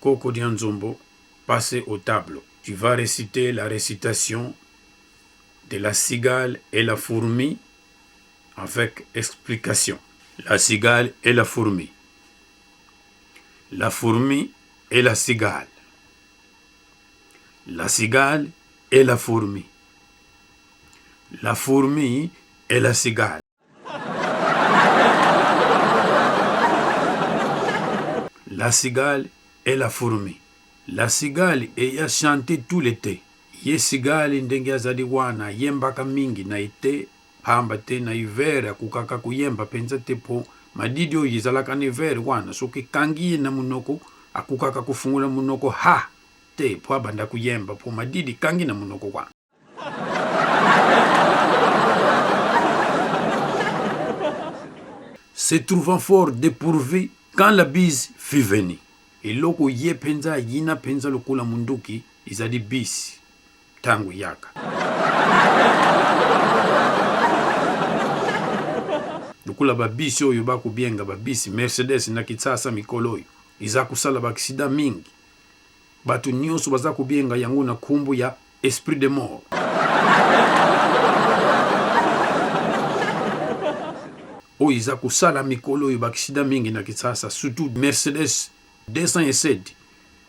Coco Dianzombo, passez au tableau. Tu vas réciter la récitation de la cigale et la fourmi avec explication. La cigale et la fourmi. La fourmi et la cigale. La cigale et la fourmi. La fourmi et la cigale. La cigale et la fourmi. La cigale eya chanté tout l'été. Ye cigale ndenge azali wana yembaka mingi na ete pamba te na hiver akukaka kuyemba penza te po madidi oyo ezalaka na hiver wana soki kangi ye na munoko akukaka kufungula munoko ha te po abanda kuyemba po madidi kangi na munoko wana. Se trouvant fort dépourvu quand la bise fut venue. Eloko ye penza yina penza lokola munduki izadi bisi tangu yaka. Lokola babisi oyo bakubienga babisi Mercedes na kitsasa mikolo oyo iza kusala baksida mingi. Batu nyonso baza kubienga yango na kumbu ya esprit de mort. O iza kusala mikolo oyo baksida mingi na kitsasa surtout Mercedes 207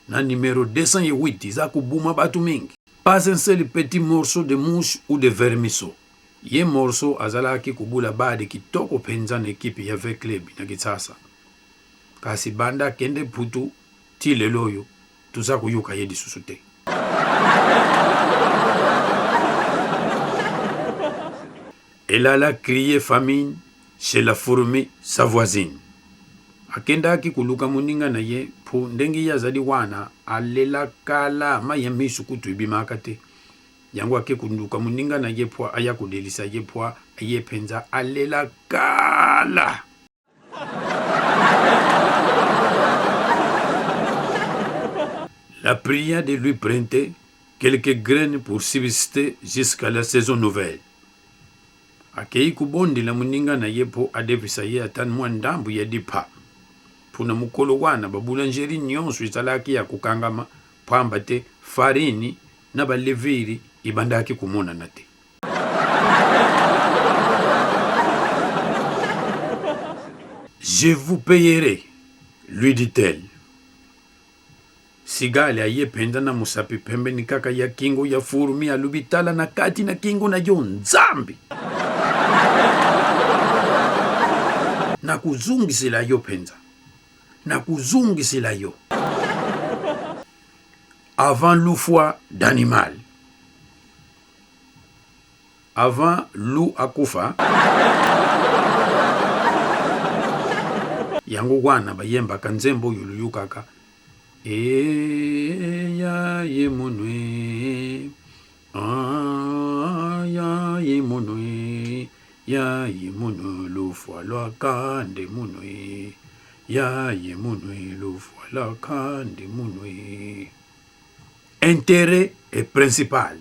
na numéro 208 iza kubuma batu mingi. Pas un seul petit morceau de mouche ou de vermisseau. Ye morceau azalaki kubula bade kitoko penza na ekipe ya V-Club na kitsasa. Kasi banda kende putu ti lelo oyo tuza kuyuka ye lisusu te. Elle alla crier famine chez la fourmi sa voisine. Akendaki kuluka muninga na ye po ndenge ya zadi wana alela kala maye misu kutu ibimaka te. Yango ake kunduka muninga na ye po aya kudelisa ye po aye penza alela kala. La pria de lui prêter quelques graines pour subsister jusqu'à la saison nouvelle. Akei kubondi la muninga na ye po adevisa ye atan mwandambu ya dipa. Puna mukolo wana babulangeri nyonso izalaki ya kukangama pamba te farini na baleviri ibandaki kumona na te. Je vous payerai, lui dit-elle. Cigale aye penda na musapi pembe ni kaka ya kingo ya fourmi alubitala na kati na kingo na yo nzambi. Na kuzungisela yo penza. Na kuzungisela yo. Avant l'oufoi d'animal. Avant loup akufa. Yango wana bayemba kanzembo yulu kaka. Ya ye monwe. Ya ye monwe. Ya ye monwe l'oufoi la kande monwe. Ya ye monwe l'oufoi la kande monwe. Intérêt est principal.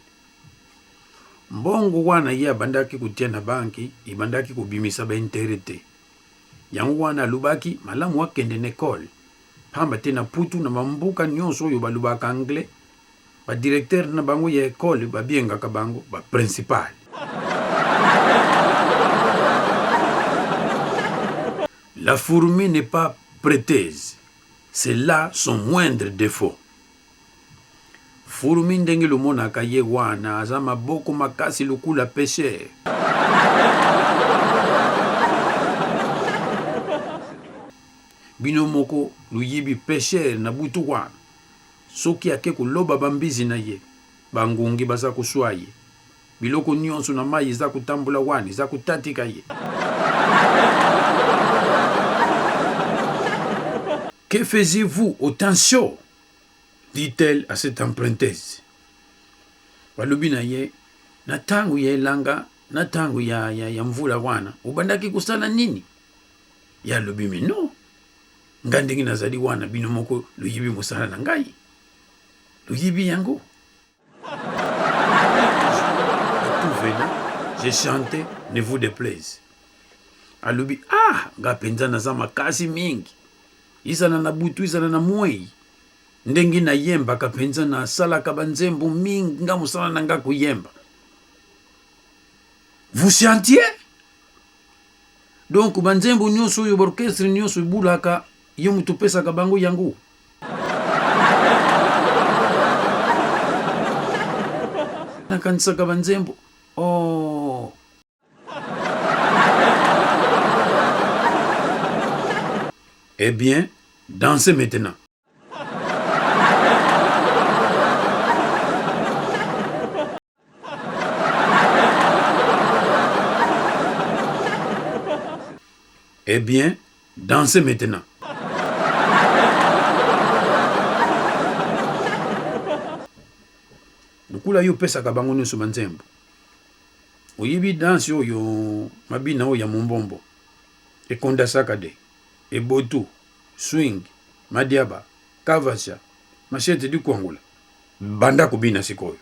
Mbongo wana ye bandaki kutia na banki, ibandaki kubimisa ba intérêt te. Yango wana lubaki malamu wakende n'école. Pamba te na putu na mambuka nyonso oyo balubaka anglais. Ba directeur na bango ya école ba bienga ka bango ba principal. La fourmi n'est pas prêteuse. C'est là son moindre défaut. Fourmi ndenge lumonaka ye wana aza maboko makasi lukula pêcheur. Bino moko luyibi pêcheur na butu wana. Soki ake kuloba bambizi na ye. Bangungi baza kuswa ye. Biloko nyonso na mai za kutambula wani za kutatika ye. Que faisiez-vous au temps chaud? Dit-elle à cette emprunteuse. Walubi na ye, na tangu ya elanga, na tangu ya mvula wana, ubandaki kusala nini? Ya lubimi no. Ngandingi nazali wana bino moko luyibi musala na ngai. Luyibi yango. À tout venant, j'ai chanté, ne vous déplaise. Alubi, nga penza naza makasi mingi. Izana na butu, izana na mwei. ndenge na yembaka mpenza nasalaka banzembo mingi nga mosala na nga koyemba. Vous sentiez? Donc banzembo nyonso oyo orchestre nyonso ebulaka yo mutu opesaka bango yango. Nakanisaka banzembo. Oh. Eh bien, dansez maintenant. Eh bien, dansez maintenant. Lukula yo pesaka bango nyonso banzembo. Oyibi danse oyo mabina oyo ya mombombo. Ekondasaka de. Ebotu, swing, madiaba, kavasha, machete du kwangula. Banda kubina sikoyo.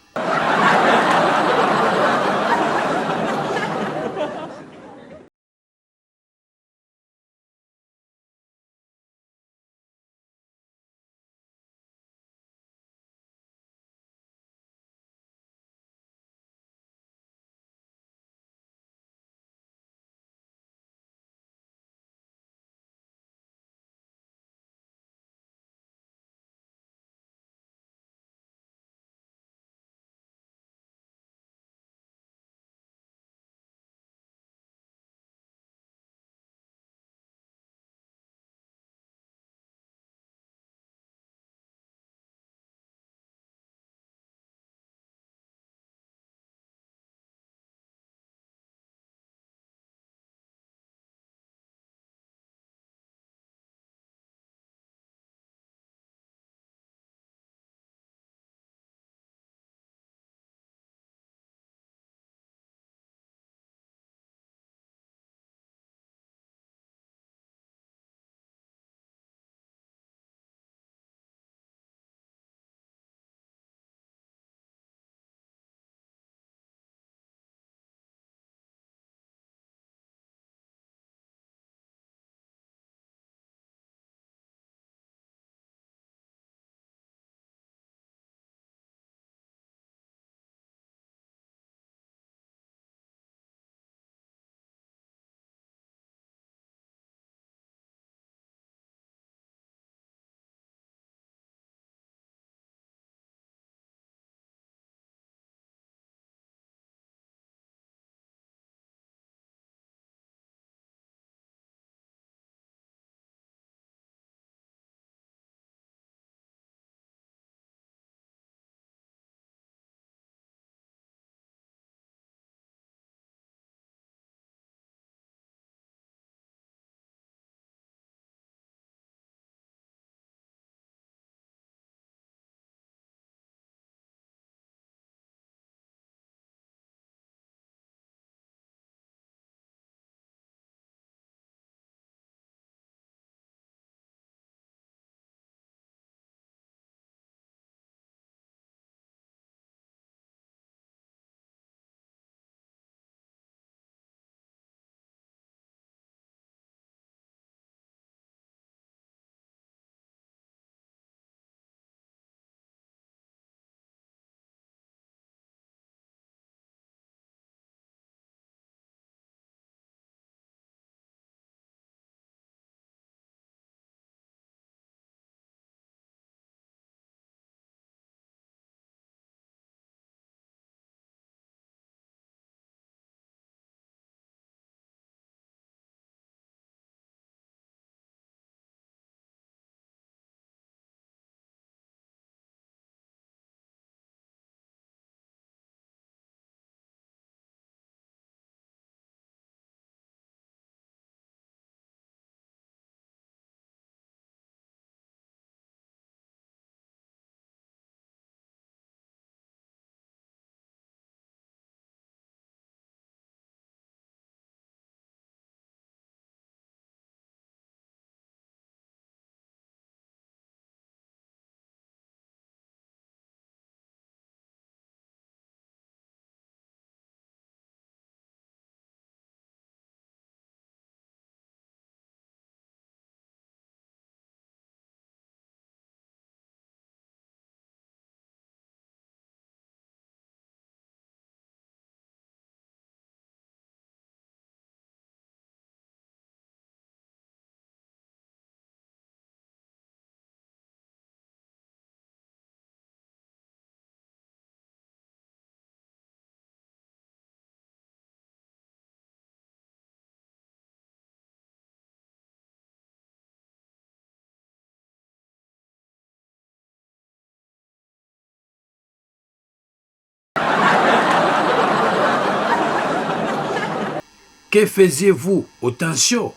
Que faisiez-vous au Tensio?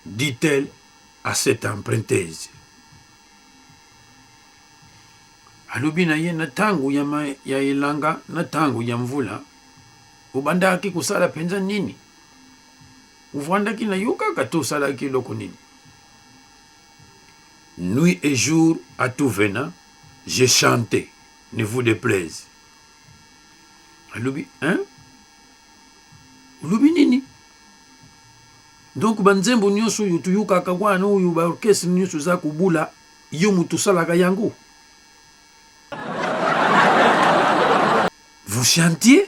Dit-elle à cette emprunteuse. Alobi na ye na tangu ya ilanga na tangu ya mvula ubandaki kusala penza nini? Uvandaki na yuka kato salaki loko nini? Nuit et jour à tout venant, j'ai chanté, ne vous déplaise. Alobi, hein? Alobi nini? Donc banzembo nyonso yutu yuka kagwana uyu ba orchestre nyonso za kubula yo mutu salaka yango. Vous chantiez?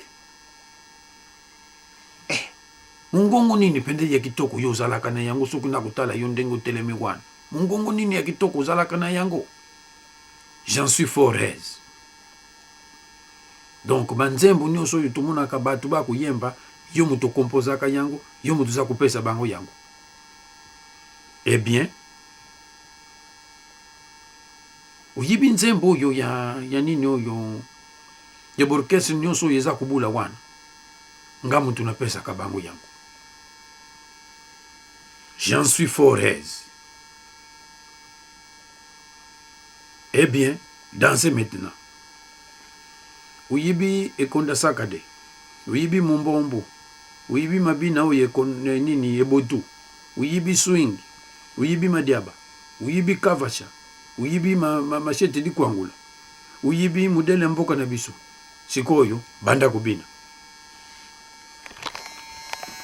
Mungongo nini pende ya kitoko yo zalaka na yango soki na kutala yo ndengo telemi wana. Mungongo nini ya kitoko zalaka na yango? J'en suis fort aise. Donc banzembo nyonso yutu munaka batu ba kuyemba yo mutu kompozaka yango, yo mutu za kupesa bango yango. Eh bien, uyibi nzembo yo ya nini yo ya borkesi nyonso yeza kubula wana. Nga mutu na pesa ka bango yango. J'en suis fort aise. Eh bien, dansez maintenant. Uyibi ekonda sakade. Uyibi mumbombo. Uyibi mabina uye nini ebotu. Uyibi swing. Uyibi madiaba. Uyibi kavasha. Uyibi machete di kwangula. Uyibi modele mboka na biso. Sikoyo banda kubina.